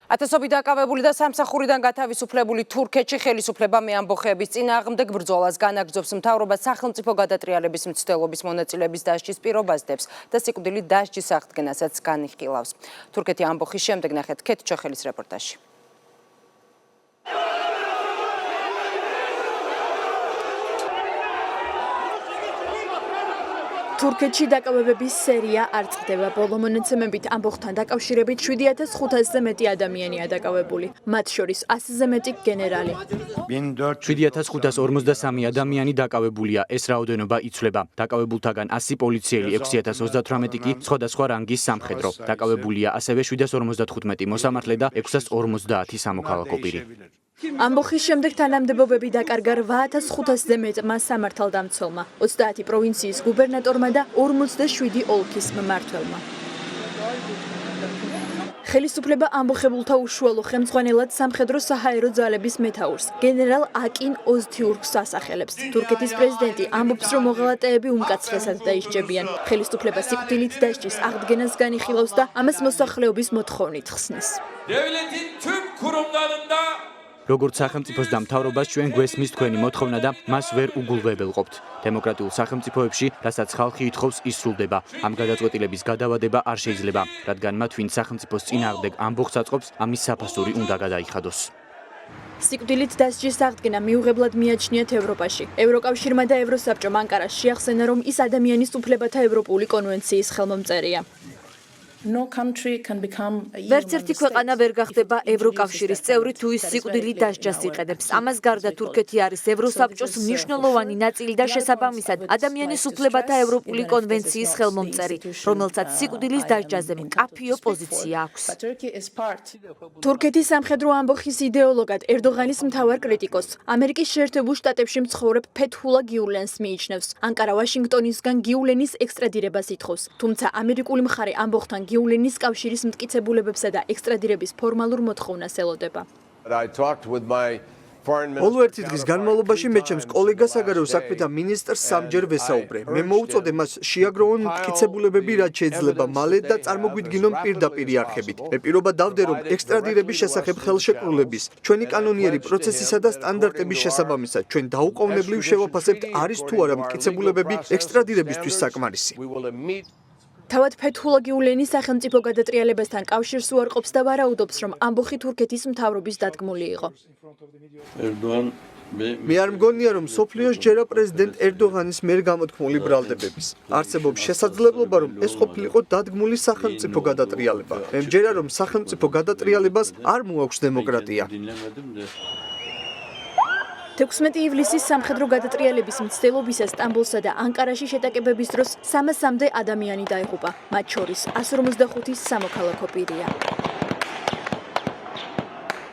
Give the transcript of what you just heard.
ათასობით დაკავებული და სამსახურიდან გათავისუფლებული თურქეთში ხელისუფლებამ ამბოხეების წინააღმდეგ ბრძოლას განაგრძობს მთავრობა სახელმწიფო გადატრიალების მცდელობის მონაწილეების დასჯის პირობას დებს და სიკვდილით დასჯის აღდგენასაც განიხილავს. თურქეთი ამბოხის შემდეგ ნახეთ ქეთ ჩეხელის რეპორტაჟი. თურქეთში დაკავებების სერია არ წყდება. ბოლო მონაცემებით ამბოხთან დაკავშირებით 7500-ზე მეტი ადამიანია დაკავებული. მათ შორის 100-ზე მეტი გენერალი. 7553 ადამიანი დაკავებულია. ეს რაოდენობა იცვლება. დაკავებულთაგან 100 პოლიციელი, 6038 კი სხვადასხვა რანგის სამხედრო. დაკავებულია ასევე 755 მოსამართლე და 650 სამოქალაქო პირი. ამბოხის შემდეგ თანამდებობები დაკარგა 8500-ზე მეტმა სამართალდამცველმა, 30 პროვინციის გუბერნატორმა და 47 ოლქის მმართველმა. ხელისუფლება ამბოხებულთა უშუალო ხელმძღვანელად სამხედრო საჰაერო ძალების მეთაურს, გენერალ აკინ ოზთიურქს ასახელებს. თურქეთის პრეზიდენტი ამბობს, რომ მოღალატეები უმკაცრესად დაისჯებიან. ხელისუფლება სიკვდილით დასჯის აღდგენას განიხილავს და ამას მოსახლეობის მოთხოვნით ხსნის. როგორც სახელმწიფოს და მთავრობას ჩვენ გვესმის თქვენი მოთხოვნა და მას ვერ უგულვებელყოფთ. დემოკრატიულ სახელმწიფოებში, რასაც ხალხი ითხოვს, ის სრულდება. ამ გადაწყვეტილების გადავადება არ შეიძლება, რადგან მათ ვინც სახელმწიფოს წინააღმდეგ ამბოხს აწყობს, ამის საფასური უნდა გადაიხადოს. სიკვდილით დასჯის აღდგენა მიუღებლად მიაჩნიათ ევროპაში. ევროკავშირმა და ევროსაბჭომ ანკარას შეახსენა, რომ ის ადამიანის უფლებათა ევროპული კონვენციის ხელმომწერია. ვერც ერთი ქვეყანა ვერ გახდება ევროკავშირის წევრი თუ ის სიკვდილით დასჯას იყენებს. ამას გარდა თურქეთი არის ევროსაბჭოს მნიშვნელოვანი ნაწილი და შესაბამისად ადამიანის უფლებათა ევროპული კონვენციის ხელმომწერი, რომელსაც სიკვდილის დასჯაზე მკაფიო პოზიცია აქვს. თურქეთის სამხედრო ამბოხის იდეოლოგად ერდოღანის მთავარ კრიტიკოსს ამერიკის შეერთებულ შტატებში მცხოვრებ ფეთჰულა გიულენს მიიჩნევს. ანკარა ვაშინგტონისგან გიულენის ექსტრადირებას ითხოვს, თუმცა ამერიკული მხარე ამბოხთან გიულენის კავშირის მტკიცებულებებსა და ექსტრადირების ფორმალურ მოთხოვნას ელოდება. Όλო ერთი დღის განმავლობაში მე ჩემს კოლეგას საგარეო საქმეთა მინისტრს სამჯერ ვესაუბრე. მე მოუწოდე მას შეაგროვონ მტკიცებულებები, რაც შეიძლება მალე და წარმოგვიდგინონ პირდაპირ არხებით. მე პირობა დავდე, რომ ექსტრადირების შესახებ ხელშეკრულების, ჩვენი კანონიერი პროცესისა და სტანდარტების შესაბამისად, ჩვენ დაუყოვნებლივ შევაფასებთ, არის თუ არა მტკიცებულებები ექსტრადირებისთვის საკმარისი. თავად ფეთჰულა გიულენი სახელმწიფო გადატრიალებასთან კავშირს უარყოფს და ვარაუდობს, რომ ამბოხი თურქეთის მთავრობის დადგმული იყო. მე არ მგონია, რომ სოფლიოს ჯერა პრეზიდენტ ერდოღანის მიერ გამოთქმული ბრალდებების. არსებობს შესაძლებლობა, რომ ეს ყოფილიყო დადგმული სახელმწიფო გადატრიალება. მე მჯერა, რომ სახელმწიფო გადატრიალებას არ მოაქვს დემოკრატია. 16 ივლისის სამხედრო გადატრიალების მცდელობისას სტამბოლსა და ანკარაში შეტაკებების დროს 300-მდე ადამიანი დაიღუპა, მათ შორის 155 სამოქალაქო პირია.